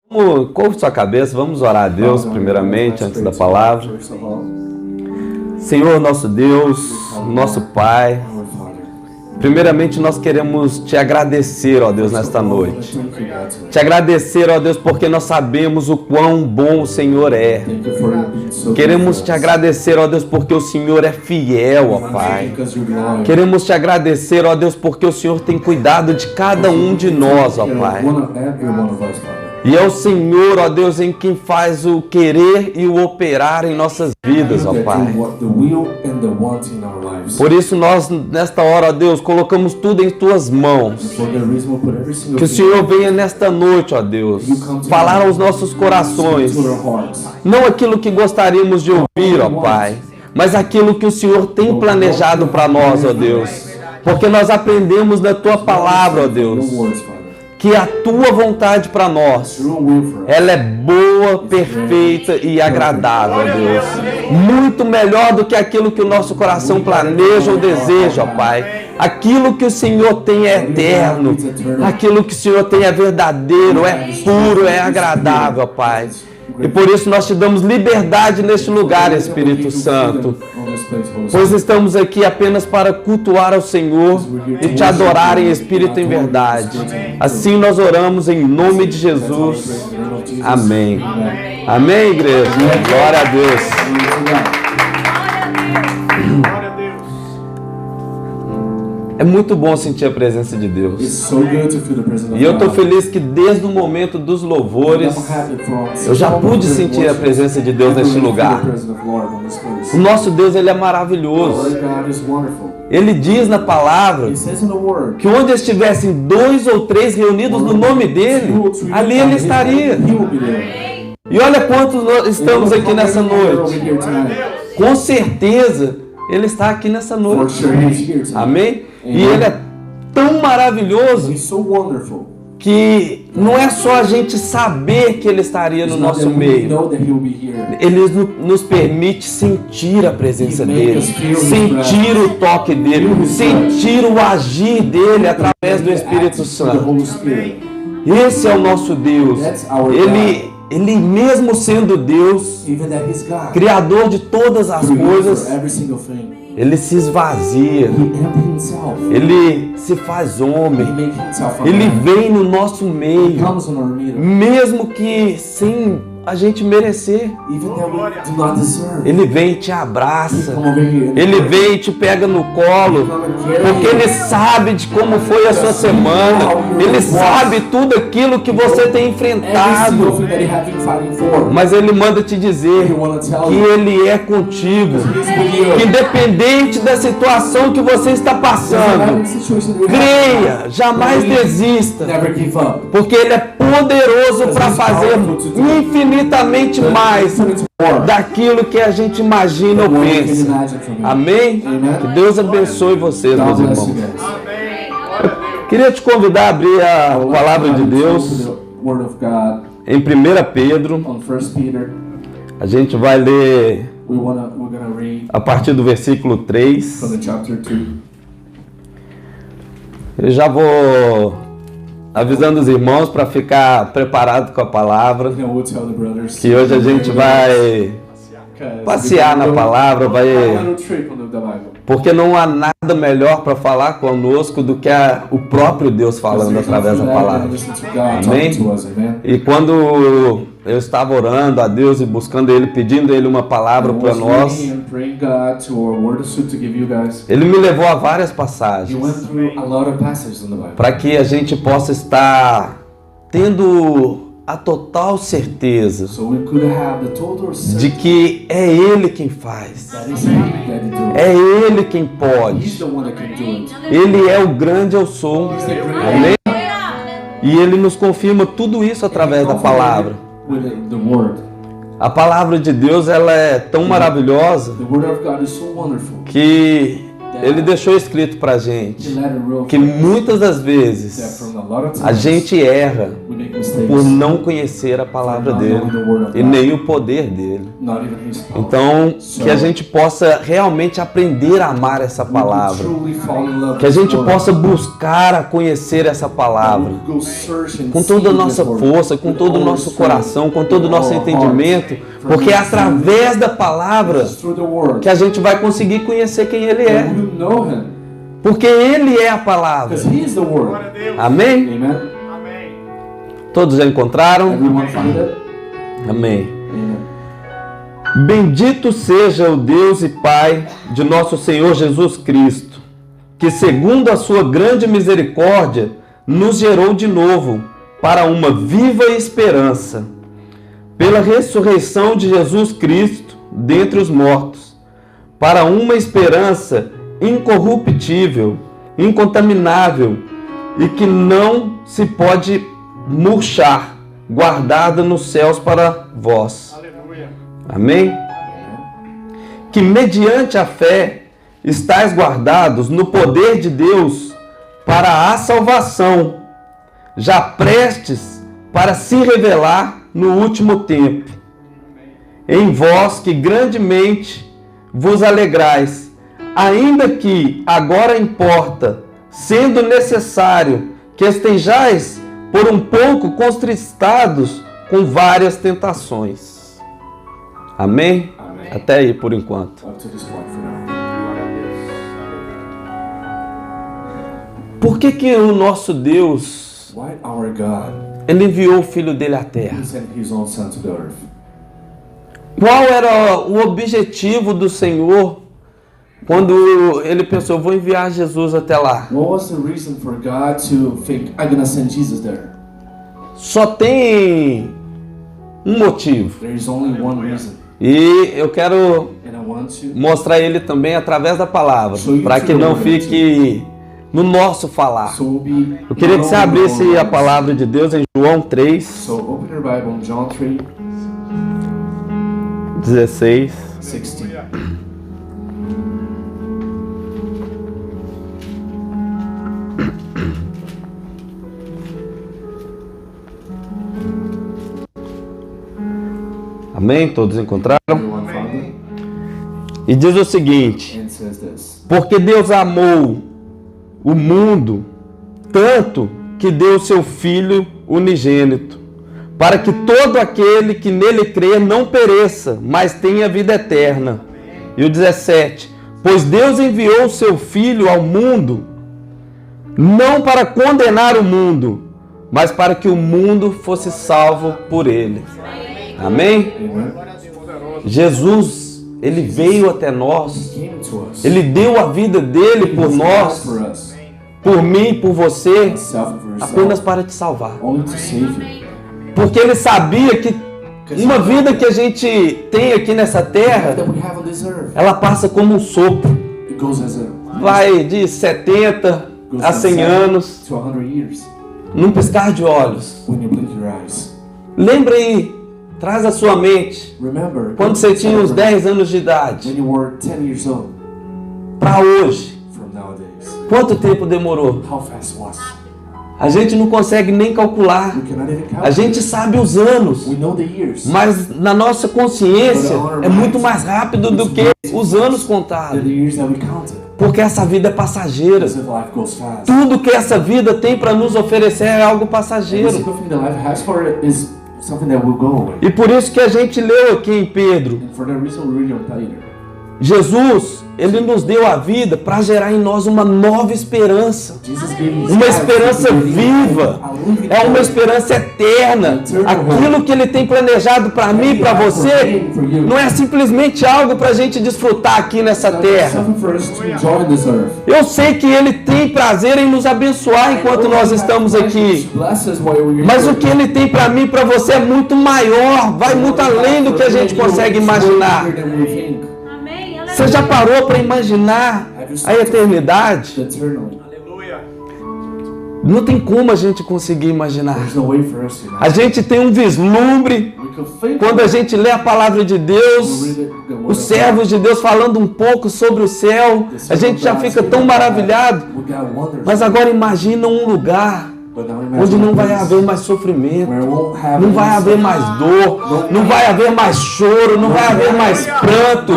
Curve sua cabeça, vamos orar a Deus primeiramente, antes da palavra. Senhor, nosso Deus, nosso Pai, primeiramente nós queremos te agradecer, ó Deus, nesta noite. Te agradecer, ó Deus, porque nós sabemos o quão bom o Senhor é. Queremos te agradecer, ó Deus, porque o Senhor é fiel, ó Pai. Queremos te agradecer, ó Deus, porque o Senhor tem cuidado de cada um de nós, ó Pai. E é o Senhor, ó Deus, em quem faz o querer e o operar em nossas vidas, ó Pai. Por isso nós, nesta hora, ó Deus, colocamos tudo em Tuas mãos. Que o Senhor venha nesta noite, ó Deus, falar aos nossos corações. Não aquilo que gostaríamos de ouvir, ó Pai, mas aquilo que o Senhor tem planejado para nós, ó Deus. Porque nós aprendemos da Tua palavra, ó Deus, que a Tua vontade para nós, ela é boa, perfeita e agradável, ó Deus. Muito melhor do que aquilo que o nosso coração planeja ou deseja, ó Pai. Aquilo que o Senhor tem é eterno. Aquilo que o Senhor tem é verdadeiro, é puro, é agradável, ó Pai. E por isso nós te damos liberdade neste lugar, Espírito Santo. Pois estamos aqui apenas para cultuar ao Senhor e te adorar em espírito e em verdade. Assim nós oramos em nome de Jesus. Amém. Amém, igreja? Glória a Deus. É muito bom sentir a presença de Deus. E eu estou feliz que desde o momento dos louvores, eu já pude sentir a presença de Deus neste lugar. O nosso Deus, Ele é maravilhoso. Ele diz na palavra que onde estivessem 2 ou 3 reunidos no nome dele, ali Ele estaria. E olha quantos nós estamos aqui nessa noite. Com certeza, Ele está aqui nessa noite. Amém? E Ele é tão maravilhoso que não é só a gente saber que Ele estaria no nosso meio. Ele nos permite sentir a presença dEle, sentir o toque dEle, sentir o agir dEle através do Espírito Santo. Esse é o nosso Deus. Ele mesmo sendo Deus, Criador de todas as coisas, Ele se esvazia, Ele se faz homem, Ele vem no nosso meio, mesmo que sem a gente merecer. Ele vem e te abraça, Ele vem e te pega no colo, porque Ele sabe de como foi a sua semana, Ele sabe tudo aquilo que você tem enfrentado, mas Ele manda te dizer que Ele é contigo, que independente da situação que você está passando, creia, jamais desista, porque Ele é poderoso para fazer infinitamente mais daquilo que a gente imagina ou pensa. Amém? Que Deus abençoe vocês, meus irmãos. Eu queria te convidar a abrir a palavra de Deus em 1 Pedro. A gente vai ler a partir do versículo 3. Eu já vou avisando os irmãos para ficar preparado com a palavra, que hoje a gente vai passear na palavra, porque não há nada melhor para falar conosco do que o próprio Deus falando através da palavra. Amém? E quando eu estava orando a Deus e buscando Ele, pedindo Ele uma palavra para nós, Ele me levou a várias passagens para que a gente possa estar tendo a total certeza de que é Ele quem faz, é Ele quem pode, Ele é o grande eu sou. Amém? E Ele nos confirma tudo isso através da palavra. A palavra de Deus, ela é tão maravilhosa que ele deixou escrito pra gente que muitas das vezes a gente erra por não conhecer a palavra dele e nem o poder dele. Então, que a gente possa realmente aprender a amar essa palavra, que a gente possa buscar a conhecer essa palavra com toda a nossa força, com todo o nosso coração, com todo o nosso entendimento, porque é através da palavra que a gente vai conseguir conhecer quem ele é, porque ele é a palavra. Amém? Todos já encontraram? Amém. Bendito seja o Deus e Pai de nosso Senhor Jesus Cristo, que segundo a sua grande misericórdia nos gerou de novo para uma viva esperança, pela ressurreição de Jesus Cristo dentre os mortos, para uma esperança incorruptível, incontaminável e que não se pode murchar, guardada nos céus para vós. Aleluia. Amém? Que mediante a fé estáis guardados no poder de Deus para a salvação, já prestes para se revelar no último tempo. Em vós que grandemente vos alegrais, ainda que agora importa, sendo necessário que estejais por um pouco contristados com várias tentações. Amém? Amém. Até aí por enquanto. Por que o nosso Deus, ele enviou o Filho dele à Terra? Qual era o objetivo do Senhor quando ele pensou, eu vou enviar Jesus até lá? Só tem um motivo. E eu quero mostrar ele também através da palavra, para que não fique no nosso falar. Eu queria que você abrisse a palavra de Deus em João 3, 16. Amém? Todos encontraram? E diz o seguinte: porque Deus amou o mundo tanto que deu seu Filho unigênito, para que todo aquele que nele crer não pereça, mas tenha vida eterna. E o 17: pois Deus enviou o seu Filho ao mundo, não para condenar o mundo, mas para que o mundo fosse salvo por ele. Amém? Jesus, ele veio até nós, ele deu a vida dele por nós, por mim, por você, apenas para te salvar. Porque ele sabia que uma vida que a gente tem aqui nessa terra, ela passa como um sopro. Vai de 70 a 100 anos, num piscar de olhos. Lembre aí, traz à sua mente, quando você tinha uns 10 anos de idade, para hoje, quanto tempo demorou? A gente não consegue nem calcular. A gente sabe os anos, mas na nossa consciência é muito mais rápido do que os anos contados. Porque essa vida é passageira. Tudo que essa vida tem para nos oferecer é algo passageiro. E por isso que a gente leu aqui em Pedro, Jesus, ele nos deu a vida para gerar em nós uma nova esperança, uma esperança viva, é uma esperança eterna. Aquilo que ele tem planejado para mim e para você não é simplesmente algo para a gente desfrutar aqui nessa terra. Eu sei que ele tem prazer em nos abençoar enquanto nós estamos aqui, mas o que ele tem para mim e para você é muito maior, vai muito além do que a gente consegue imaginar. Você já parou para imaginar a eternidade? Não tem como a gente conseguir imaginar. A gente tem um vislumbre, Quando a gente lê a palavra de Deus, os servos de Deus falando um pouco sobre o céu, a gente já fica tão maravilhado. Mas agora imagina um lugar onde não vai haver mais sofrimento, não vai haver mais dor, não vai haver mais choro, não vai haver mais pranto.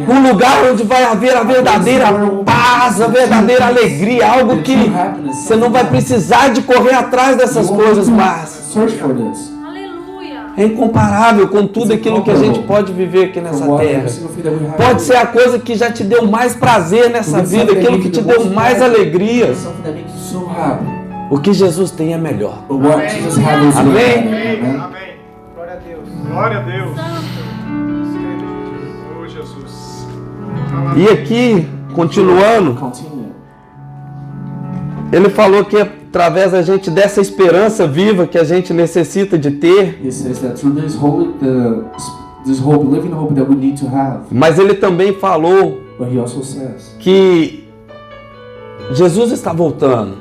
Um lugar onde vai haver a verdadeira paz, a verdadeira alegria, algo que você não vai precisar de correr atrás dessas coisas mais. É incomparável com tudo aquilo que a gente pode viver aqui nessa terra. Pode ser a coisa que já te deu mais prazer nessa vida, aquilo que te deu mais alegria. O que Jesus tem é melhor. Amém? Amém. Glória a Deus. Glória a Deus. Oh, Jesus. E aqui, continuando, ele falou que através da gente dessa esperança viva que a gente necessita de ter. Mas ele também falou que Jesus está voltando.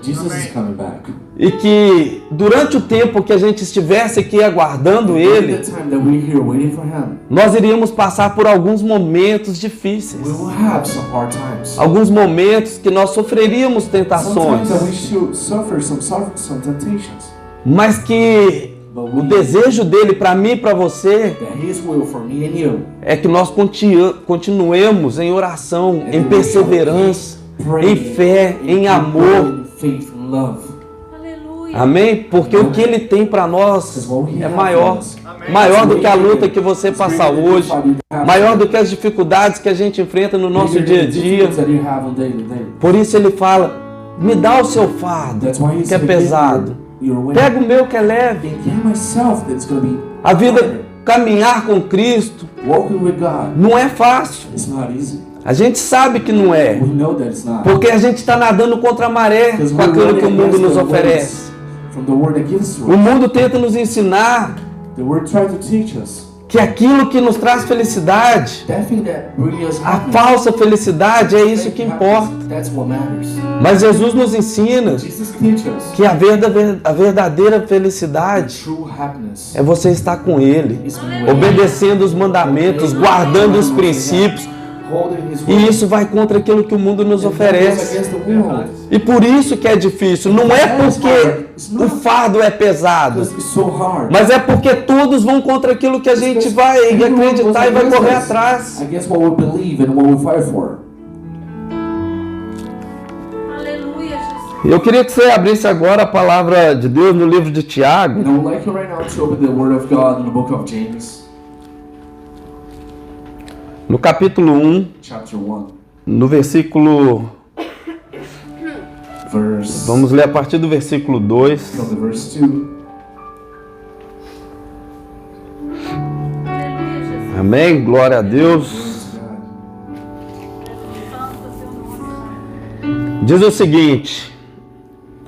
E que durante o tempo que a gente estivesse aqui aguardando Ele, nós iríamos passar por alguns momentos difíceis. Alguns momentos que nós sofreríamos tentações. Mas que o desejo dele para mim e para você é que nós continuemos em oração, em perseverança, em fé, em amor. Amém? Porque o que Ele tem para nós é maior. Maior do que a luta que você passa hoje. Maior do que as dificuldades que a gente enfrenta no nosso dia a dia. Por isso Ele fala, me dá o seu fardo, que é pesado. Pega o meu que é leve. A vida, caminhar com Cristo, não é fácil. A gente sabe que não é, porque a gente está nadando contra a maré com aquilo que o mundo nos oferece. O mundo tenta nos ensinar que aquilo que nos traz felicidade, a falsa felicidade, é isso que importa. Mas Jesus nos ensina que a verdadeira felicidade é você estar com Ele, obedecendo os mandamentos, guardando os princípios. E isso vai contra aquilo que o mundo nos oferece. E por isso que é difícil. Não é porque o fardo é pesado, mas é porque todos vão contra aquilo que a gente vai acreditar e vai correr atrás. Eu queria que você abrisse agora a palavra de Deus no livro de Tiago. No capítulo 1, no versículo... Vamos ler a partir do versículo 2. Amém? Glória a Deus. Diz o seguinte: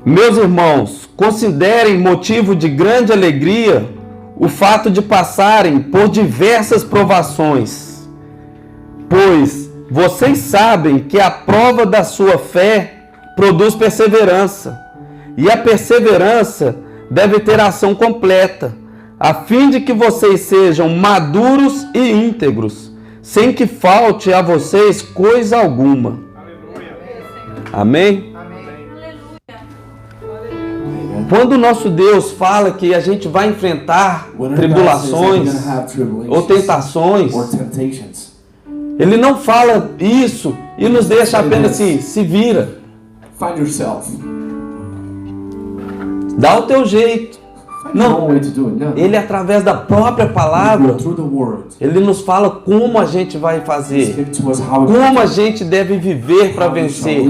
meus irmãos, considerem motivo de grande alegria o fato de passarem por diversas provações, pois vocês sabem que a prova da sua fé produz perseverança, e a perseverança deve ter ação completa, a fim de que vocês sejam maduros e íntegros, sem que falte a vocês coisa alguma. Amém? Quando o nosso Deus fala que a gente vai enfrentar tribulações ou tentações, Ele não fala isso e nos deixa apenas assim, se vira. Dá o teu jeito. Não, Ele através da própria palavra, Ele nos fala como a gente vai fazer, como a gente deve viver para vencer.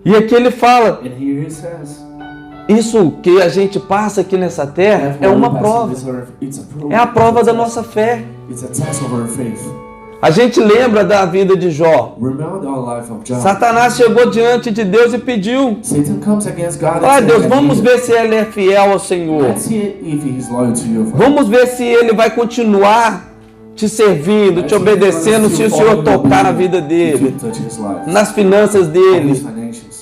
E aqui Ele fala, isso que a gente passa aqui nessa terra é uma prova, é a prova da nossa fé. A gente lembra da vida de Jó. Satanás chegou diante de Deus e pediu: olha, Deus, vamos ver se ele é fiel ao Senhor. Vamos ver se ele vai continuar te servindo, te obedecendo, se o Senhor tocar na vida dele, nas finanças dele,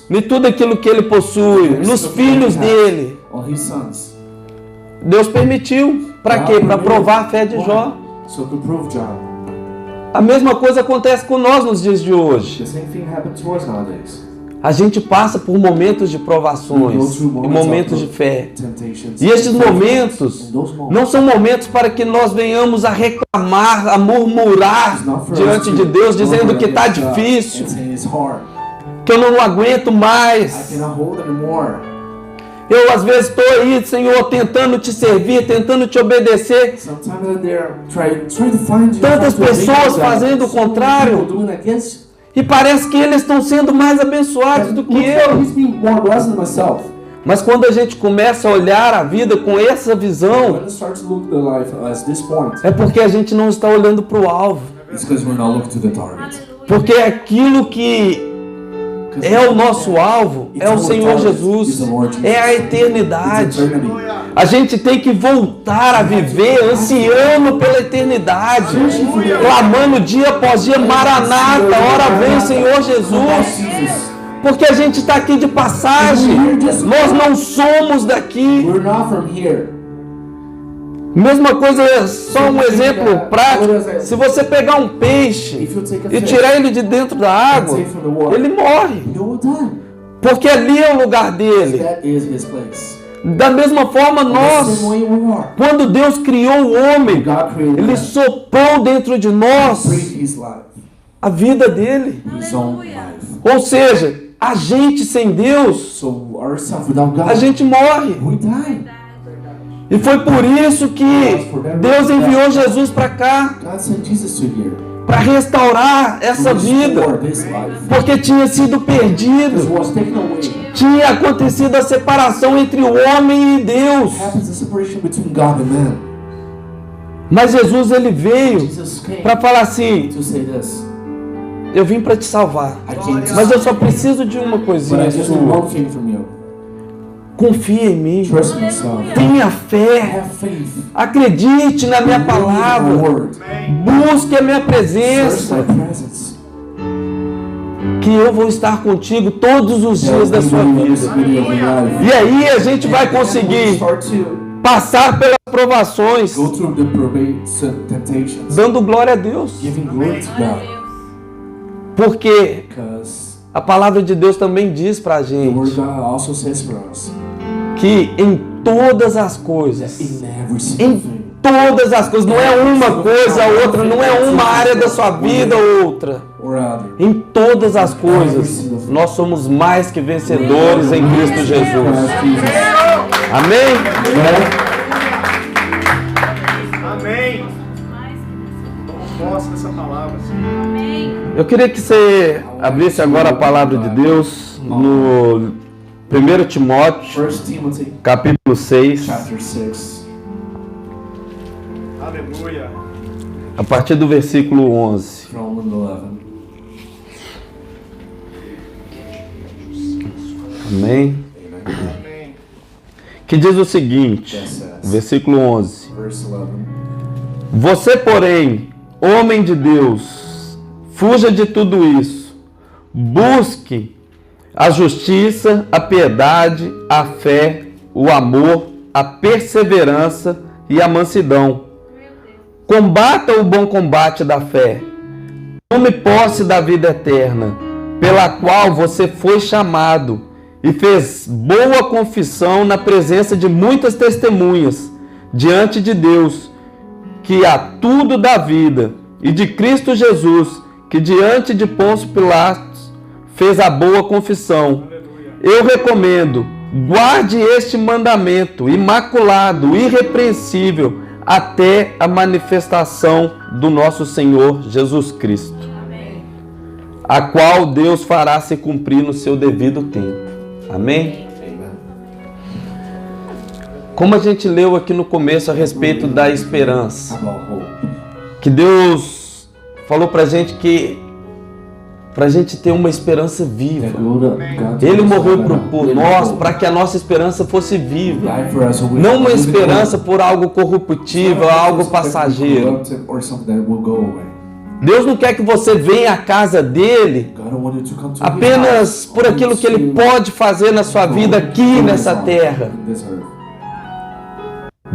em tudo aquilo que ele possui, nos filhos dele. Deus permitiu. Para quê? Para provar a fé de Jó. A mesma coisa acontece com nós nos dias de hoje. A gente passa por momentos de provações e momentos de fé. E esses momentos não são momentos para que nós venhamos a reclamar, a murmurar diante de Deus, dizendo que está difícil, que eu não aguento mais. Eu às vezes estou aí, Senhor, tentando te servir, tentando te obedecer. Tantas pessoas fazendo o contrário. E parece que eles estão sendo mais abençoados do que eu. Mas quando a gente começa a olhar a vida com essa visão, é porque a gente não está olhando para o alvo. Porque aquilo que é o nosso alvo, é o Senhor Jesus, é a eternidade. A gente tem que voltar a viver ansiando pela eternidade, clamando dia após dia, Maranata, ora vem Senhor Jesus. Porque a gente está aqui de passagem, nós não somos daqui. Mesma coisa, só um exemplo prático. Se você pegar um peixe e tirar ele de dentro da água, ele morre. Porque ali é o lugar dele. Da mesma forma, nós, quando Deus criou o homem, Ele soprou dentro de nós a vida dele. Ou seja, a gente sem Deus, a gente morre. E foi por isso que Deus enviou Jesus para cá, para restaurar essa vida, porque tinha sido perdido, tinha acontecido a separação entre o homem e Deus. Mas Jesus, ele veio para falar assim: eu vim para te salvar, mas eu só preciso de uma coisinha sua. Confia em mim, tenha fé, acredite na minha palavra, busque a minha presença, que eu vou estar contigo todos os dias da sua vida. E aí a gente vai conseguir passar pelas provações, dando glória a Deus, porque a palavra de Deus também diz pra gente que em todas as coisas, não é uma coisa ou outra, não é uma área da sua vida ou outra, em todas as coisas, nós somos mais que vencedores em Cristo Jesus. Amém? Amém. Posso dessa palavra. Eu queria que você abrisse agora a palavra de Deus no 1 Timóteo, capítulo 6, Aleluia. a partir do versículo 11. Amém? Amém. Que diz o seguinte, versículo 11. Você, porém, homem de Deus, fuja de tudo isso. Busque a justiça, a piedade, a fé, o amor, a perseverança e a mansidão. Combata o bom combate da fé. Tome posse da vida eterna, pela qual você foi chamado e fez boa confissão na presença de muitas testemunhas diante de Deus, que a tudo dá vida, e de Cristo Jesus, que diante de Pôncio Pilatos fez a boa confissão. Eu recomendo, guarde este mandamento imaculado, irrepreensível, até a manifestação do nosso Senhor Jesus Cristo, a qual Deus fará se cumprir no seu devido tempo. Amém? Como a gente leu aqui no começo a respeito da esperança, que Deus falou pra gente que pra gente ter uma esperança viva. Ele morreu por nós para que a nossa esperança fosse viva. Não uma esperança por algo corruptível, algo passageiro. Deus não quer que você venha à casa dele apenas por aquilo que ele pode fazer na sua vida aqui nessa terra.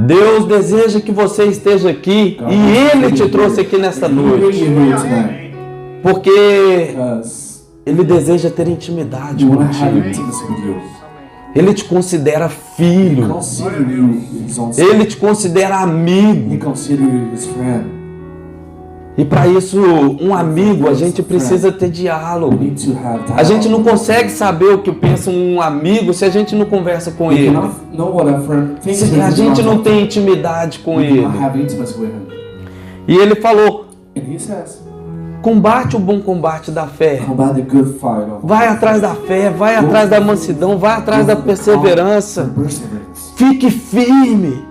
Deus deseja que você esteja aqui e Ele te trouxe aqui nesta noite. Porque Ele deseja ter intimidade contigo. Ele te considera filho. Ele te considera amigo. E para isso, um amigo, a gente precisa ter diálogo. A gente não consegue saber o que pensa um amigo se a gente não conversa com ele. Se a gente não tem intimidade com ele. E ele falou: combate o bom combate da fé. Vai atrás da fé, vai atrás da mansidão, vai atrás da perseverança. Fique firme.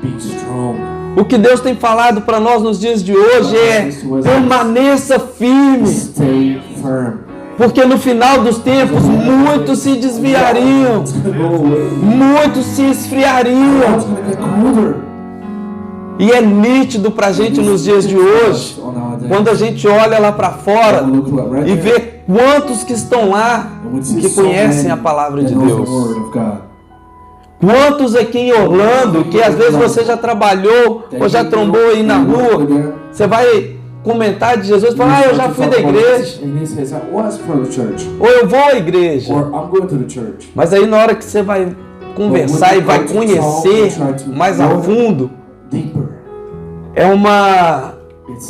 O que Deus tem falado para nós nos dias de hoje é: permaneça firme. Porque no final dos tempos, muitos se desviariam. Muitos se esfriariam. E é nítido para a gente nos dias de hoje, quando a gente olha lá para fora e vê quantos que estão lá que conhecem a palavra de Deus. Quantos aqui em Orlando, que às vezes você já trabalhou ou já trombou aí na rua, você vai comentar de Jesus e falar: eu já fui da igreja, ou eu vou à igreja. Mas aí na hora que você vai conversar e vai conhecer mais a fundo, é uma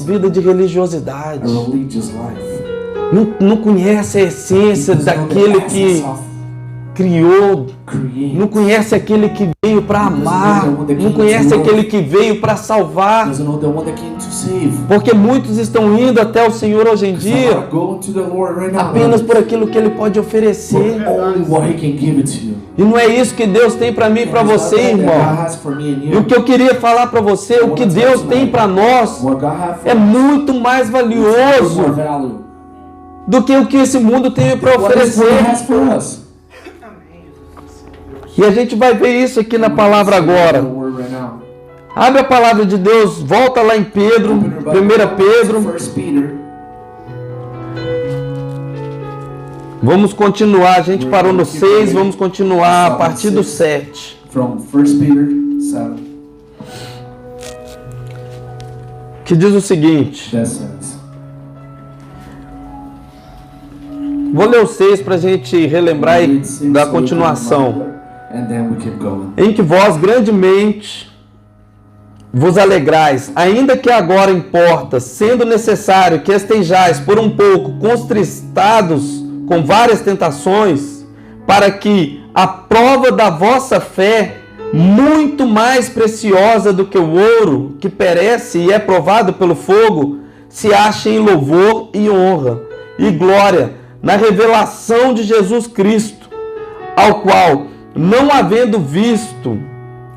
vida de religiosidade. Não conhece a essência daquele que criou, não conhece aquele que veio para amar, não conhece aquele que veio para salvar. Porque muitos estão indo até o Senhor hoje em dia apenas por aquilo que Ele pode oferecer. E não é isso que Deus tem para mim e para você, irmão. E o que eu queria falar para você, o que Deus tem para nós é muito mais valioso do que o que esse mundo tem para oferecer. E a gente vai ver isso aqui na palavra agora. Abre a palavra de Deus, volta lá em Pedro, 1 Pedro. Vamos continuar, a gente parou no 6, vamos continuar a partir do 7. Que diz o seguinte. Vou ler o 6 para a gente relembrar e dar continuação. Em que vós grandemente vos alegrais, ainda que agora importa, sendo necessário que estejais por um pouco contristados com várias tentações, para que a prova da vossa fé, muito mais preciosa do que o ouro, que perece e é provado pelo fogo, se ache em louvor e honra e glória na revelação de Jesus Cristo, ao qual, não havendo visto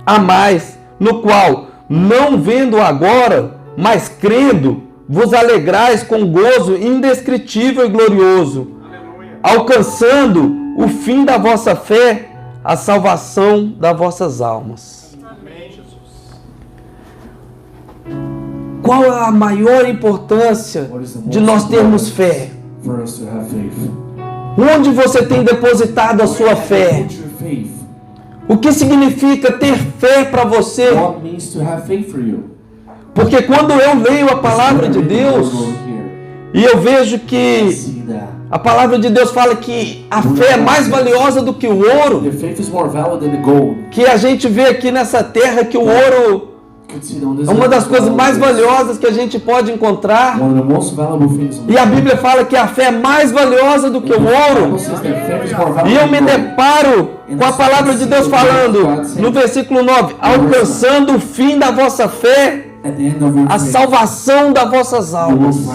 a mais, no qual, não vendo agora, mas crendo, vos alegrais com gozo indescritível e glorioso, alcançando o fim da vossa fé, a salvação das vossas almas. Amém, Jesus. Qual é a maior importância de nós termos fé? Onde você tem depositado a sua fé? O que significa ter fé para você? Porque quando eu leio a palavra de Deus e eu vejo que a palavra de Deus fala que a fé é mais valiosa do que o ouro, que a gente vê aqui nessa terra que o ouro é uma das coisas mais valiosas que a gente pode encontrar. E a Bíblia fala que a fé é mais valiosa do que o ouro. E eu me deparo com a palavra de Deus falando no versículo 9: alcançando o fim da vossa fé, a salvação das vossas almas.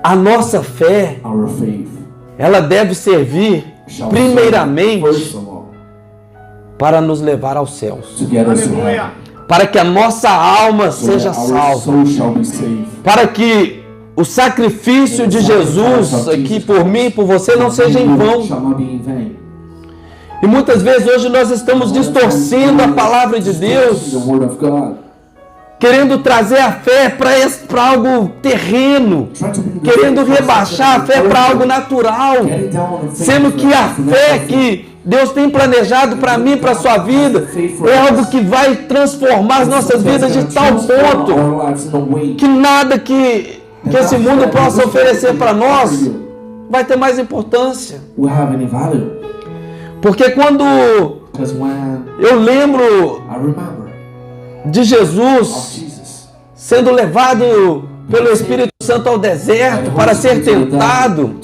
A nossa fé, ela deve servir primeiramente para nos levar aos céus, para que a nossa alma seja salva, para que o sacrifício de Jesus aqui por mim e por você não seja em vão. E muitas vezes hoje nós estamos distorcendo a palavra de Deus querendo trazer a fé para algo terreno, querendo rebaixar a fé para algo natural, sendo que a fé que Deus tem planejado para mim, para a sua vida, é algo que vai transformar as nossas vidas de tal ponto que nada que esse mundo possa oferecer para nós vai ter mais importância. Porque quando eu lembro de Jesus sendo levado pelo Espírito Santo ao deserto para ser tentado,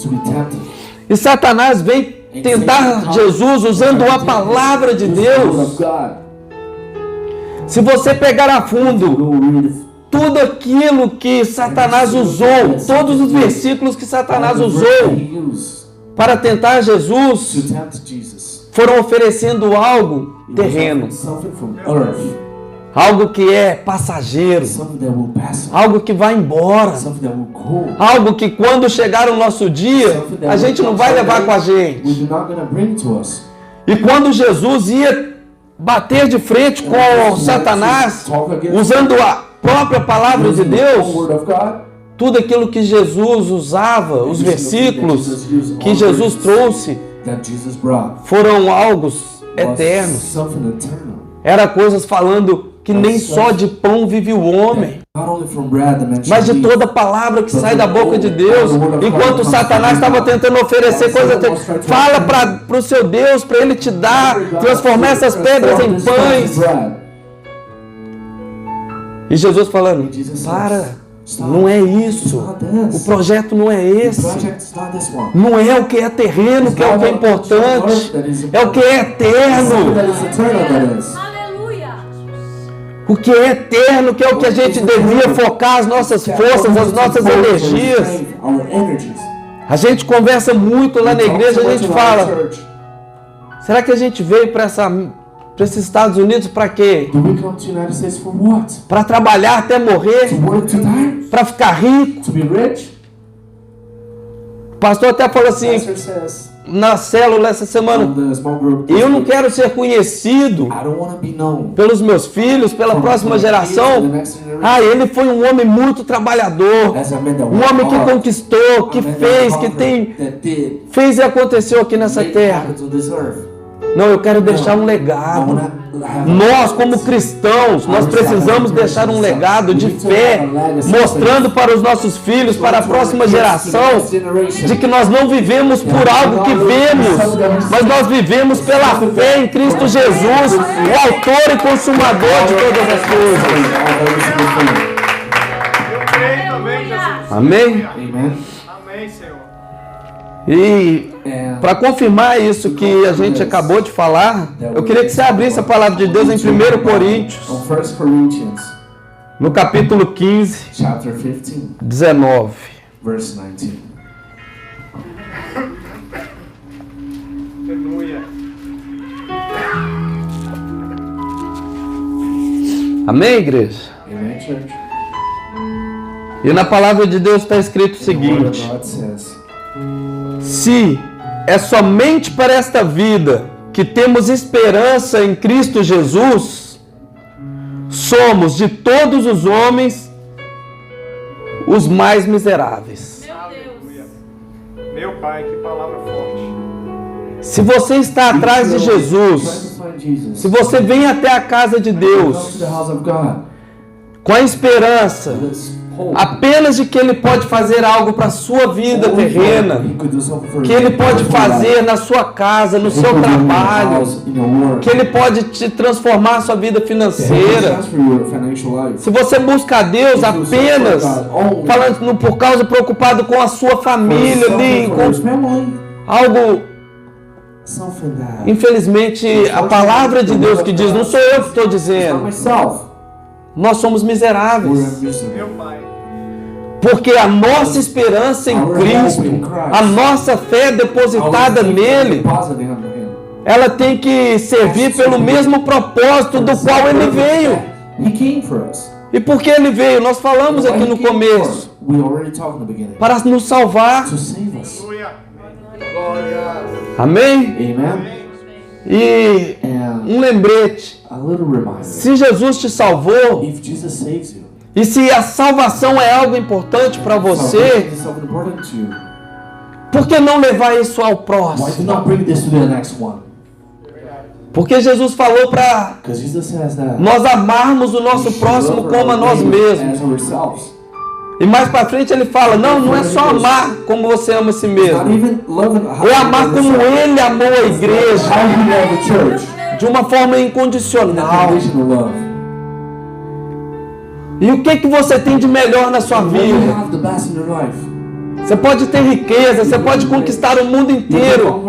e Satanás vem tentar Jesus usando a palavra de Deus. Se você pegar a fundo tudo aquilo que Satanás usou, todos os versículos que Satanás usou para tentar Jesus, foram oferecendo algo terreno, algo que é passageiro, algo que vai embora, algo que quando chegar o nosso dia, a gente não vai levar com a gente. E quando Jesus ia bater de frente com Satanás, usando a própria palavra de Deus, tudo aquilo que Jesus usava, os versículos que Jesus trouxe, foram algo eternos. Era coisas falando que nem só de pão vive o homem, mas de toda palavra que sai da boca de Deus. Enquanto Satanás estava tentando oferecer coisas, fala para o seu Deus, para Ele te dar, transformar essas pedras em pães. E Jesus falando, não é isso. O projeto não é esse. Não é o que é terreno, que é o que é importante. É o que é eterno. O que é eterno, que é o que a gente devia focar as nossas forças, as nossas energias. A gente conversa muito lá na igreja, a gente fala, será que a gente veio para esses Estados Unidos para quê? Para trabalhar até morrer? Para ficar rico? O pastor até falou assim, na célula essa semana, eu não quero ser conhecido pelos meus filhos, pela próxima geração. Ele foi um homem muito trabalhador, um homem que conquistou, que fez e aconteceu aqui nessa terra. Não, eu quero deixar um legado. Nós, como cristãos, nós precisamos deixar um legado de fé, mostrando para os nossos filhos, para a próxima geração, de que nós não vivemos por algo que vemos, mas nós vivemos pela fé em Cristo Jesus, o autor e consumador de todas as coisas. Eu creio também, Jesus. Amém? Amém, Senhor. E para confirmar isso que a gente acabou de falar, eu queria que você abrisse a palavra de Deus em 1 Coríntios, no capítulo 15, 19. Aleluia. Amém, igreja? E na palavra de Deus está escrito o seguinte: se é somente para esta vida que temos esperança em Cristo Jesus, somos de todos os homens os mais miseráveis. Meu Pai, que palavra forte. Se você está atrás de Jesus, se você vem até a casa de Deus com a esperança apenas de que Ele pode fazer algo para a sua vida terrena, que Ele pode fazer na sua casa, no seu trabalho, que Ele pode te transformar a sua vida financeira. Se você busca a Deus apenas falando por causa, preocupado com a sua família ali, com algo, infelizmente a palavra de Deus que diz, não sou eu que estou dizendo, nós somos miseráveis. Meu Pai. Porque a nossa esperança em Cristo, a nossa fé depositada nele, ela tem que servir pelo mesmo propósito do qual Ele veio. E por que Ele veio? Nós falamos aqui no começo. Para nos salvar. Amém? E um lembrete, se Jesus te salvou, e se a salvação é algo importante para você, por que não levar isso ao próximo? Porque Jesus falou para nós amarmos o nosso próximo como a nós mesmos. E mais para frente ele fala, não é só amar como você ama a si mesmo. É amar como ele amou a igreja. De uma forma incondicional. E o que você tem de melhor na sua vida? Você pode ter riqueza, você pode conquistar o mundo inteiro.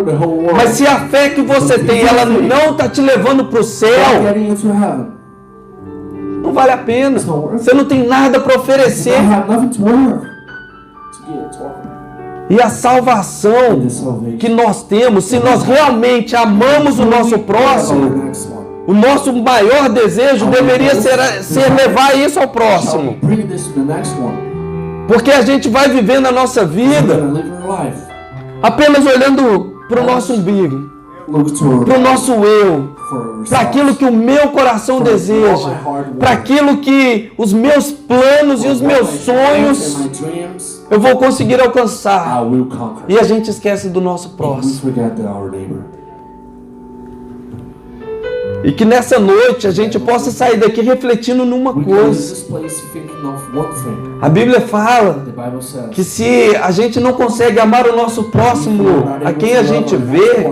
Mas se a fé que você tem, ela não está te levando para o céu, não vale a pena. Você não tem nada para oferecer. E a salvação que nós temos, se nós realmente amamos o nosso próximo, o nosso maior desejo deveria ser levar isso ao próximo. Porque a gente vai viver na nossa vida apenas olhando para o nosso umbigo, para o nosso eu, para aquilo que o meu coração deseja, para aquilo que os meus planos e os meus sonhos eu vou conseguir alcançar. E a gente esquece do nosso próximo. E que nessa noite a gente possa sair daqui refletindo numa coisa. A Bíblia fala que se a gente não consegue amar o nosso próximo, a quem a gente vê,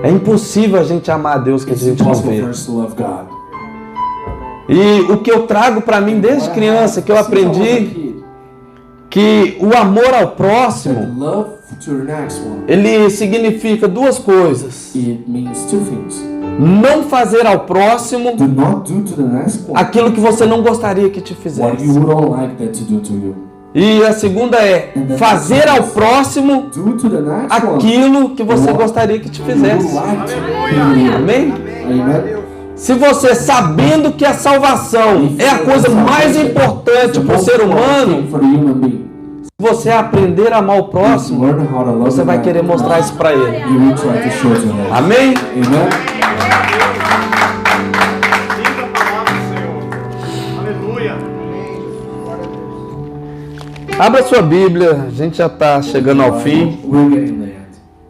é impossível a gente amar a Deus que a gente não vê. E o que eu trago para mim desde criança, que eu aprendi, que o amor ao próximo, ele significa duas coisas. Não fazer ao próximo aquilo que você não gostaria que te fizesse. E a segunda é fazer ao próximo aquilo que você gostaria que te fizesse. Amém? Se você, sabendo que a salvação é a coisa mais importante para o ser humano, se você aprender a amar o próximo, você vai querer mostrar isso para ele. Amém? Abra sua Bíblia, a gente já está chegando ao fim.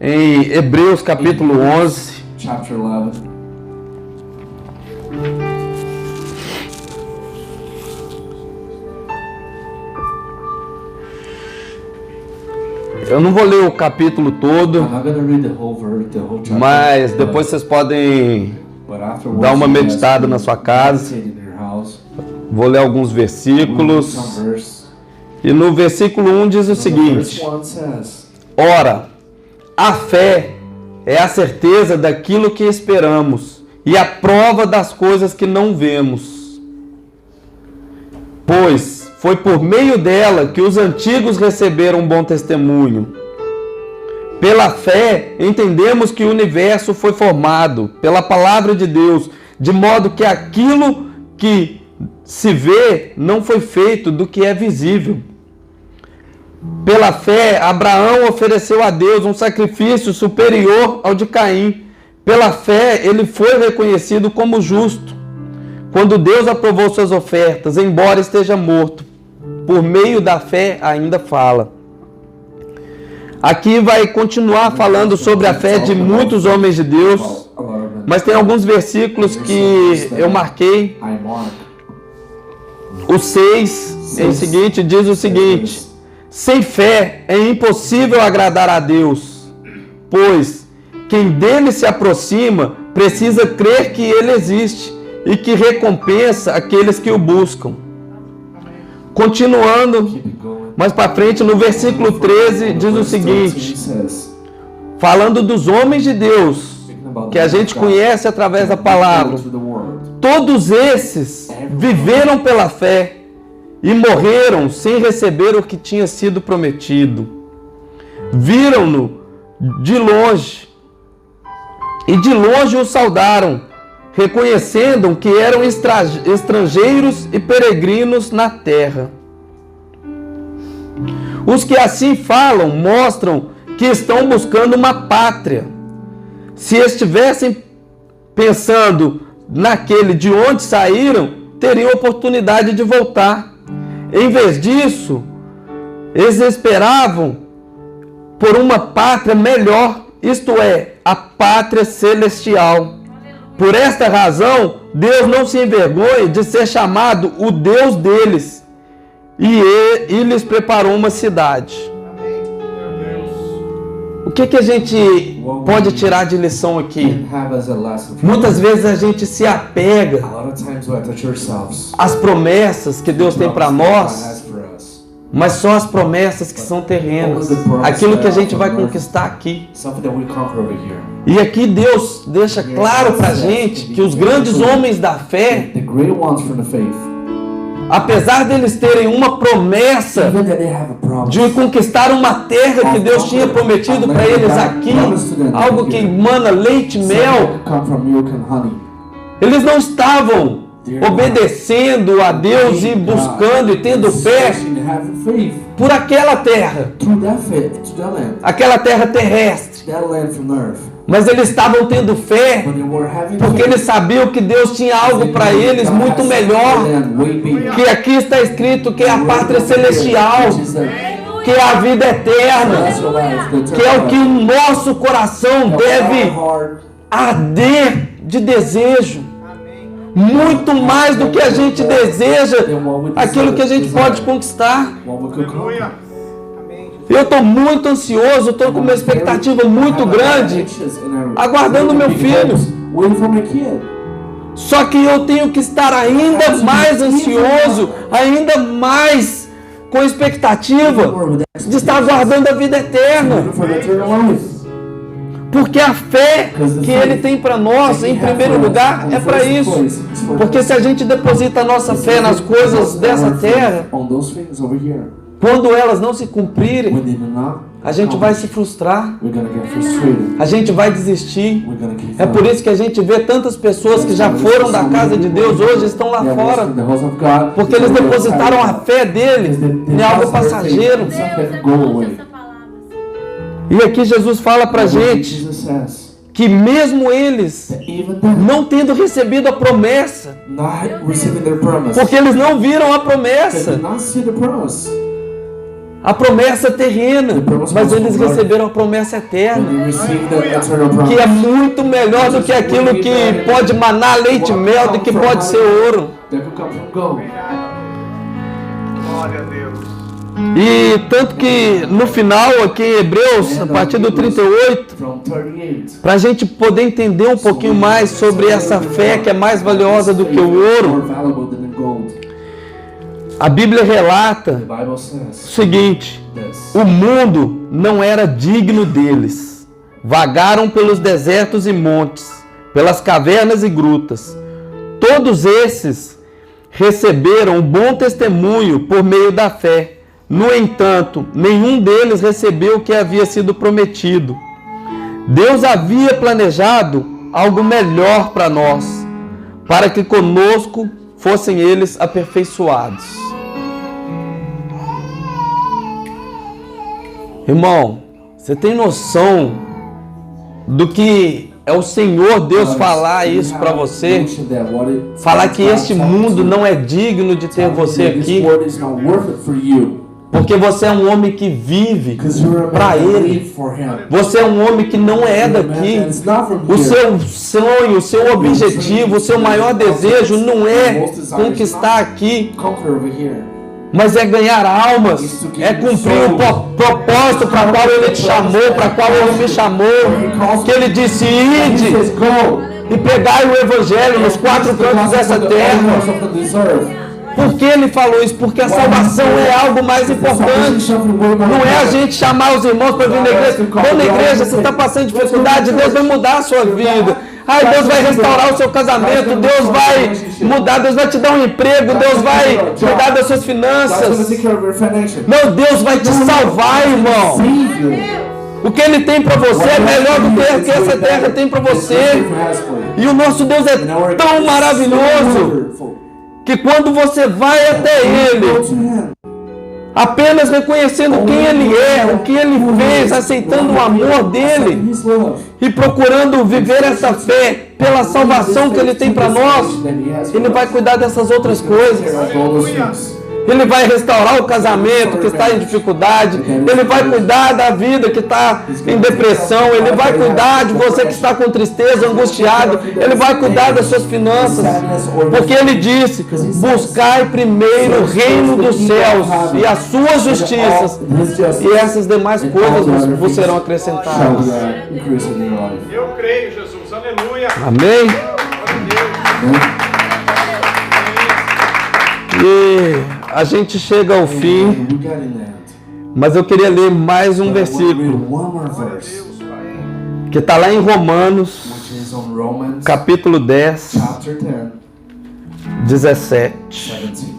Em Hebreus capítulo 11. Eu não vou ler o capítulo todo, mas depois vocês podem dar uma meditada na sua casa. Vou ler alguns versículos. E no versículo 1 diz o seguinte: ora, a fé é a certeza daquilo que esperamos e a prova das coisas que não vemos. Pois foi por meio dela que os antigos receberam um bom testemunho. Pela fé, entendemos que o universo foi formado pela palavra de Deus, de modo que aquilo que se vê não foi feito do que é visível. Pela fé, Abraão ofereceu a Deus um sacrifício superior ao de Caim. Pela fé, ele foi reconhecido como justo, quando Deus aprovou suas ofertas, embora esteja morto. Por meio da fé ainda fala. Aqui vai continuar falando sobre a fé de muitos homens de Deus, mas tem alguns versículos que eu marquei. O 6 em seguinte diz o seguinte: sem fé é impossível agradar a Deus, pois quem dele se aproxima precisa crer que ele existe e que recompensa aqueles que o buscam. Continuando mais para frente, no versículo 13 diz o seguinte, falando dos homens de Deus que a gente conhece através da palavra: todos esses viveram pela fé e morreram sem receber o que tinha sido prometido. Viram-no de longe e de longe o saudaram, reconhecendo que eram estrangeiros e peregrinos na terra. Os que assim falam mostram que estão buscando uma pátria. se estivessem pensando naquele de onde saíram, teriam oportunidade de voltar. Em vez disso, eles esperavam por uma pátria melhor, isto é, a pátria celestial. Por esta razão, Deus não se envergonha de ser chamado o Deus deles, e lhes preparou uma cidade. O que a gente pode tirar de lição aqui? Muitas vezes a gente se apega às promessas que Deus tem para nós, mas só as promessas que são terrenas, aquilo que a gente vai conquistar aqui. E aqui Deus deixa claro para a gente que os grandes homens da fé, apesar deles terem uma promessa de conquistar uma terra que Deus tinha prometido para eles aqui, algo que emana leite e mel, eles não estavam obedecendo a Deus e buscando e tendo fé por aquela terra terrestre. Mas eles estavam tendo fé porque eles sabiam que Deus tinha algo para eles muito melhor, que aqui está escrito que é a pátria celestial, que é a vida eterna, que é o que o nosso coração deve arder de desejo. Muito mais do que a gente deseja, aquilo que a gente pode conquistar. Eu estou muito ansioso, estou com uma expectativa muito grande, aguardando meu filho. Só que eu tenho que estar ainda mais ansioso, ainda mais com expectativa de estar aguardando a vida eterna. Porque a fé que Ele tem para nós, em primeiro lugar, é para isso. Porque se a gente deposita a nossa fé nas coisas dessa terra, quando elas não se cumprirem, a gente vai se frustrar, a gente vai desistir. É por isso que a gente vê tantas pessoas que já foram da casa de Deus, hoje estão lá fora, porque eles depositaram a fé deles em algo passageiro. E aqui Jesus fala pra gente que mesmo eles não tendo recebido a promessa, porque eles não viram a promessa terrena, mas eles receberam a promessa eterna, que é muito melhor do que aquilo que pode manar leite e mel, do que pode ser ouro. Glória a Deus. E tanto que no final, aqui em Hebreus, a partir do 38, para a gente poder entender um pouquinho mais sobre essa fé que é mais valiosa do que o ouro, a Bíblia relata o seguinte: o mundo não era digno deles, vagaram pelos desertos e montes, pelas cavernas e grutas. Todos esses receberam um bom testemunho por meio da fé. No entanto, nenhum deles recebeu o que havia sido prometido. Deus havia planejado algo melhor para nós, para que conosco fossem eles aperfeiçoados. Irmão, você tem noção do que é o Senhor Deus falar isso para você? Falar que este mundo não é digno de ter você aqui? Porque você é um homem que vive para Ele. Você é um homem que não é daqui. O seu sonho, o seu objetivo, o seu maior desejo não é conquistar aqui, mas é ganhar almas, é cumprir o propósito para qual Ele te chamou, para qual Ele me chamou. Que Ele disse: ide e pregai o Evangelho nos 4 cantos dessa terra. Por que Ele falou isso? Porque a salvação é algo mais importante. Não é a gente chamar os irmãos para vir na igreja. Vou na igreja, você está passando dificuldade, Deus vai mudar a sua vida. Ai, Deus vai restaurar o seu casamento, Deus vai mudar, Deus vai te dar um emprego, Deus vai cuidar das suas finanças. Não, Deus vai te salvar, irmão. O que Ele tem para você é melhor do que essa terra tem para você. E o nosso Deus é tão maravilhoso que quando você vai até Ele, apenas reconhecendo quem Ele é, o que Ele fez, aceitando o amor dEle e procurando viver essa fé pela salvação que Ele tem para nós, Ele vai cuidar dessas outras coisas. Ele vai restaurar o casamento que está em dificuldade. Ele vai cuidar da vida que está em depressão. Ele vai cuidar de você que está com tristeza, angustiado. Ele vai cuidar das suas finanças. Porque Ele disse, buscai primeiro o reino dos céus e as suas justiças, e essas demais coisas vos serão acrescentadas. Eu creio, Jesus. Aleluia. Amém? E a gente chega ao fim, mas eu queria ler mais um versículo que está lá em Romanos, capítulo 10, 17.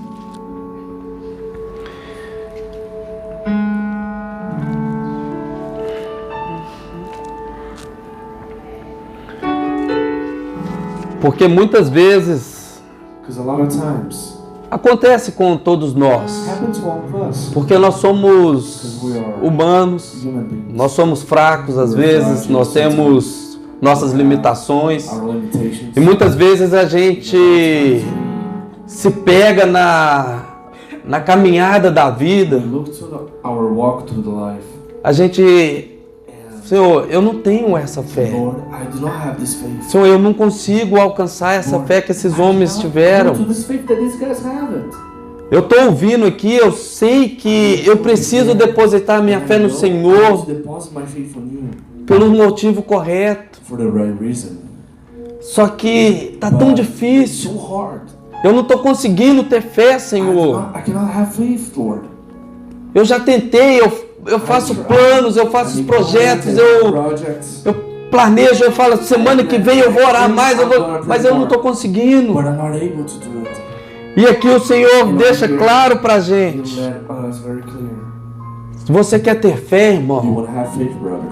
Porque muitas vezes acontece com todos nós, porque nós somos humanos, nós somos fracos às vezes, nós temos nossas limitações, e muitas vezes a gente se pega na caminhada da vida, a gente... Senhor, eu não tenho essa fé. Senhor, eu não consigo alcançar essa fé que esses homens tiveram. Eu estou ouvindo aqui, eu sei que eu preciso depositar minha fé no Senhor pelo motivo correto. Só que está tão difícil. Eu não estou conseguindo ter fé, Senhor. Eu já tentei, eu faço planos, eu faço projetos, eu planejo, eu falo, semana que vem eu vou orar mais, mas eu não estou conseguindo. E aqui o Senhor deixa claro para a gente. Se você quer ter fé, irmão,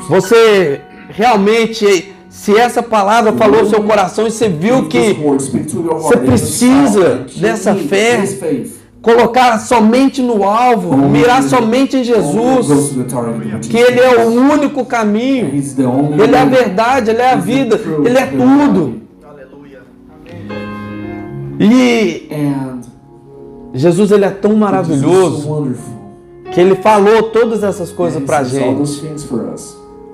você realmente, se essa palavra falou no seu coração e você viu que você precisa dessa fé, colocar somente no alvo, mirar somente em Jesus, que Ele é o único caminho, Ele é a verdade, Ele é a vida, Ele é tudo. E Jesus, Ele é tão maravilhoso que Ele falou todas essas coisas pra gente,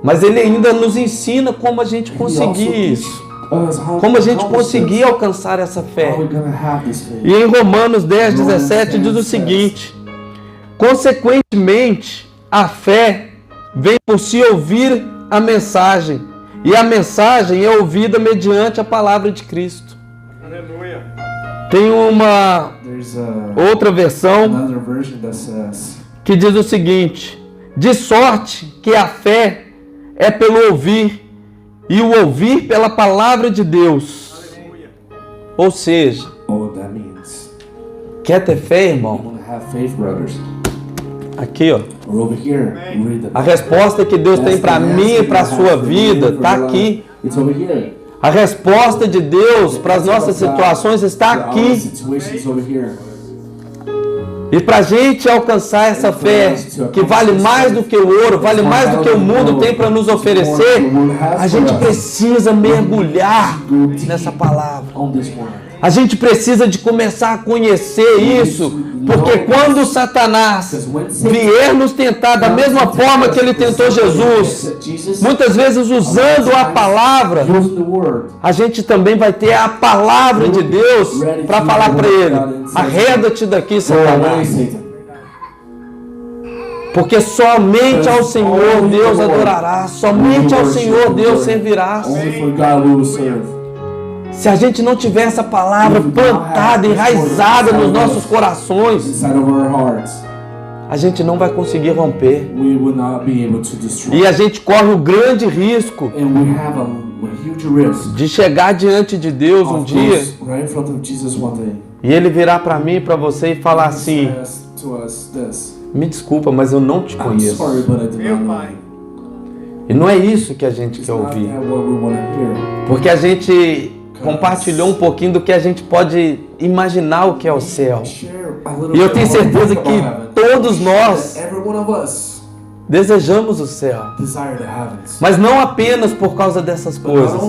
mas Ele ainda nos ensina como a gente conseguir isso. Como a gente conseguir alcançar essa fé. E em Romanos 10, 17 diz o seguinte: consequentemente, a fé vem por se ouvir a mensagem, e a mensagem é ouvida mediante a palavra de Cristo. Aleluia. Tem uma outra versão que diz o seguinte: de sorte que a fé é pelo ouvir, e o ouvir pela palavra de Deus. Aleluia. Ou seja, quer ter fé, irmão? Aqui, ó. A resposta que Deus tem para mim e para a sua vida está aqui. A resposta de Deus para as nossas situações está aqui. E para a gente alcançar essa fé, que vale mais do que o ouro, vale mais do que o mundo tem para nos oferecer, a gente precisa mergulhar nessa palavra. A gente precisa de começar a conhecer isso, porque quando Satanás vier nos tentar da mesma forma que ele tentou Jesus, muitas vezes usando a palavra, a gente também vai ter a palavra de Deus para falar para ele: arreda-te daqui, Satanás. Porque somente ao Senhor Deus adorará, somente ao Senhor Deus servirá. Se a gente não tiver essa palavra plantada, enraizada nos nossos corações, a gente não vai conseguir romper. E a gente corre o grande risco de chegar diante de Deus um dia e Ele virar para mim e para você e falar assim: me desculpa, mas eu não te conheço. Meu Pai. E não é isso que a gente quer ouvir. Porque a gente compartilhou um pouquinho do que a gente pode imaginar o que é o céu. E eu tenho certeza que todos nós desejamos o céu. Mas não apenas por causa dessas coisas,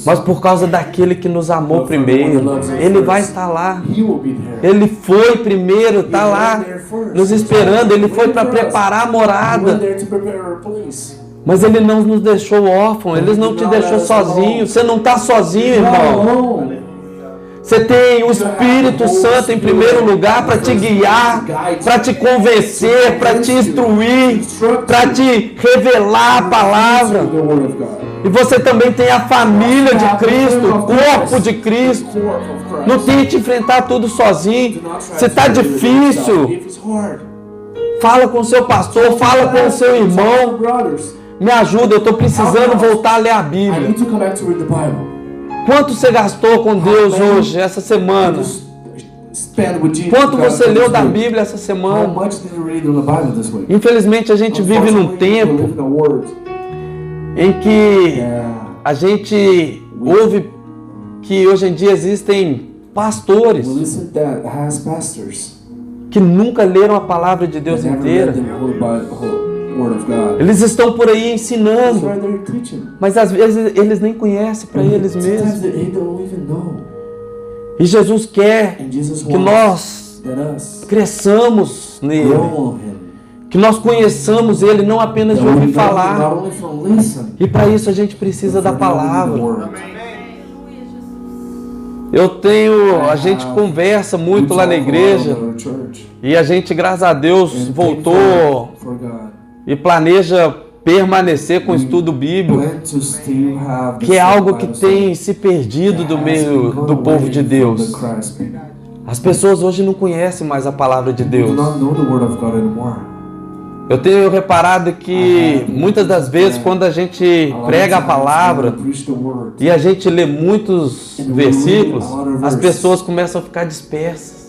mas por causa daquele que nos amou primeiro. Ele vai estar lá. Ele foi primeiro, está lá nos esperando. Ele foi para preparar a morada. Mas Ele não nos deixou órfãos. Ele não te deixou sozinho. Você não está sozinho, irmão. Você tem o Espírito Santo em primeiro lugar para te guiar, para te convencer, para te instruir, para te revelar a palavra. E você também tem a família de Cristo, o corpo de Cristo. Não tente enfrentar tudo sozinho. Se está difícil, fala com o seu pastor, fala com o seu irmão. Me ajuda, eu estou precisando voltar a ler a Bíblia. Quanto você gastou com Deus hoje, essa semana? Quanto você leu da Bíblia essa semana? Infelizmente a gente vive num tempo em que a gente ouve que hoje em dia existem pastores que nunca leram a palavra de Deus inteira. Eles estão por aí ensinando, mas às vezes eles nem conhecem para eles mesmos. E Jesus quer que nós cresçamos nele, que nós conheçamos Ele não apenas de ouvir falar. E para isso a gente precisa da palavra. A gente conversa muito lá na igreja e a gente, graças a Deus, voltou e planeja permanecer com o estudo bíblico, que é algo que tem se perdido do meio do povo de Deus. As pessoas hoje não conhecem mais a palavra de Deus. Eu tenho reparado que muitas das vezes quando a gente prega a palavra e a gente lê muitos versículos, as pessoas começam a ficar dispersas.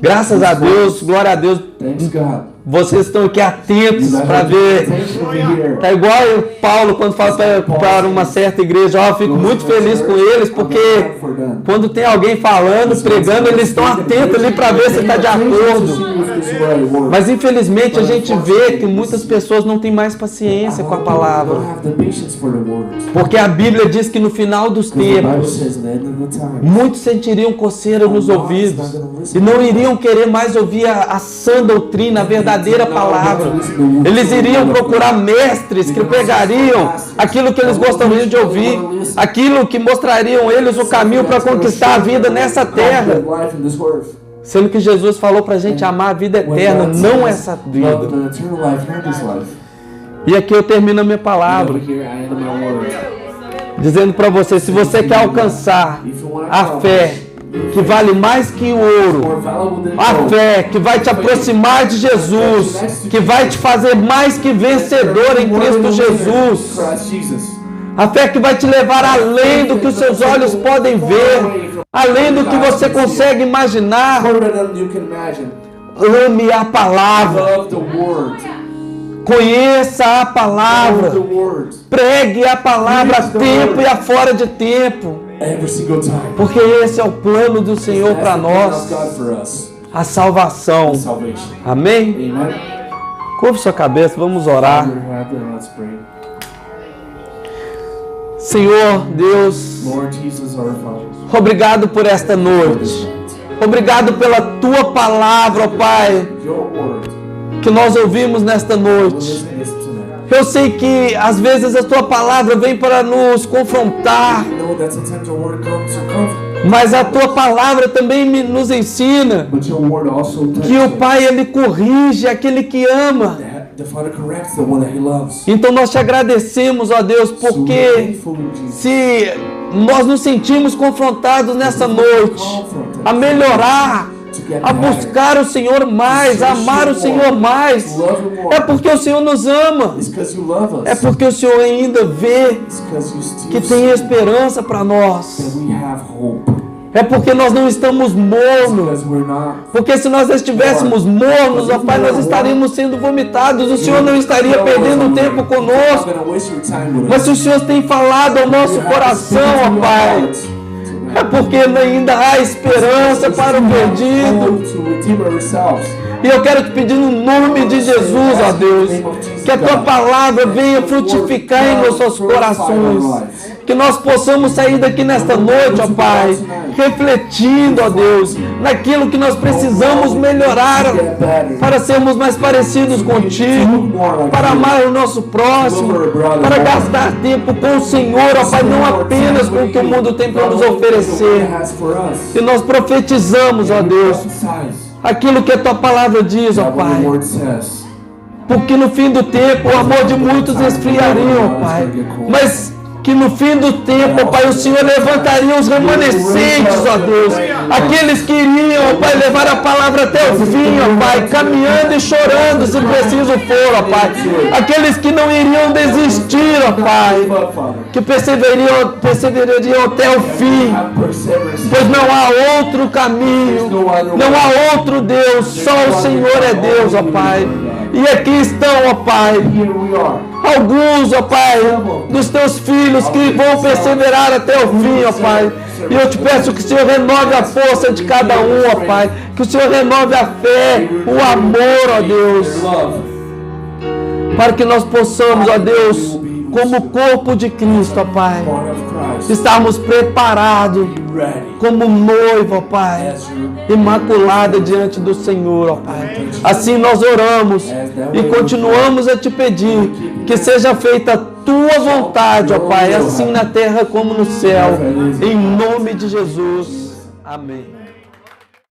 Graças a Deus, glória a Deus, vocês estão aqui atentos para ver. Tá igual o Paulo quando fala para uma certa igreja, eu fico muito feliz com eles, porque quando tem alguém falando, pregando, eles estão atentos ali para ver se está de acordo. Mas infelizmente a gente vê que muitas pessoas não têm mais paciência com a palavra. Porque a Bíblia diz que no final dos tempos, muitos sentiriam coceira nos ouvidos e não iriam querer mais ouvir a sã doutrina, a verdadeira palavra. Eles iriam procurar mestres que pregariam aquilo que eles gostariam de ouvir, aquilo que mostrariam eles o caminho para conquistar a vida nessa terra. Sendo que Jesus falou para a gente amar a vida eterna, não essa vida. E aqui eu termino a minha palavra dizendo para você, se você quer alcançar a fé que vale mais que o ouro, a fé que vai te aproximar de Jesus, que vai te fazer mais que vencedor em Cristo Jesus, a fé que vai te levar além do que os seus olhos podem ver, além do que você consegue imaginar. Ame a palavra, conheça a palavra, pregue a palavra a tempo e a fora de tempo, porque esse é o plano do Senhor para nós, a salvação. Amém? Curva sua cabeça, vamos orar. Senhor Deus, obrigado por esta noite. Obrigado pela Tua palavra, ó Pai, que nós ouvimos nesta noite. Eu sei que às vezes a Tua palavra vem para nos confrontar, mas a Tua palavra também nos ensina que o Pai, Ele corrige aquele que ama. Então nós te agradecemos, ó Deus, porque se nós nos sentimos confrontados nessa noite a melhorar, a buscar o Senhor mais, a amar o Senhor mais, é porque o Senhor nos ama, é porque o Senhor ainda vê que tem esperança para nós. É porque nós não estamos mornos. Porque se nós estivéssemos mornos, ó Pai, nós estaríamos sendo vomitados. O Senhor não estaria perdendo tempo conosco. Mas se o Senhor tem falado ao nosso coração, ó Pai, é porque ainda há esperança para o perdido. E eu quero te pedir no nome de Jesus, ó Deus, que a Tua palavra venha frutificar em nossos corações. Que nós possamos sair daqui nesta noite, ó Pai, refletindo, ó Deus, naquilo que nós precisamos melhorar para sermos mais parecidos contigo, para amar o nosso próximo, para gastar tempo com o Senhor, ó Pai, não apenas com o que o mundo tem para nos oferecer. E nós profetizamos, ó Deus, aquilo que a Tua palavra diz, ó Pai. Porque no fim do tempo o amor de muitos esfriaria, ó Pai. Mas que no fim do tempo, ó Pai, o Senhor levantaria os remanescentes, ó Deus. Aqueles que iriam, ó Pai, levar a palavra até o fim, ó Pai, caminhando e chorando se preciso for, ó Pai. Aqueles que não iriam desistir, ó Pai, que perseverariam até o fim. Pois não há outro caminho, não há outro Deus, só o Senhor é Deus, ó Pai. E aqui estão, ó Pai, alguns, ó Pai, dos Teus filhos que vão perseverar até o fim, ó Pai. E eu te peço que o Senhor renove a força de cada um, ó Pai. Que o Senhor renove a fé, o amor, ó Deus. Para que nós possamos, ó Deus, como corpo de Cristo, ó Pai, estarmos preparados como noiva, ó Pai, imaculada diante do Senhor, ó Pai. Assim nós oramos e continuamos a te pedir que seja feita a Tua vontade, ó Pai, assim na terra como no céu, em nome de Jesus. Amém.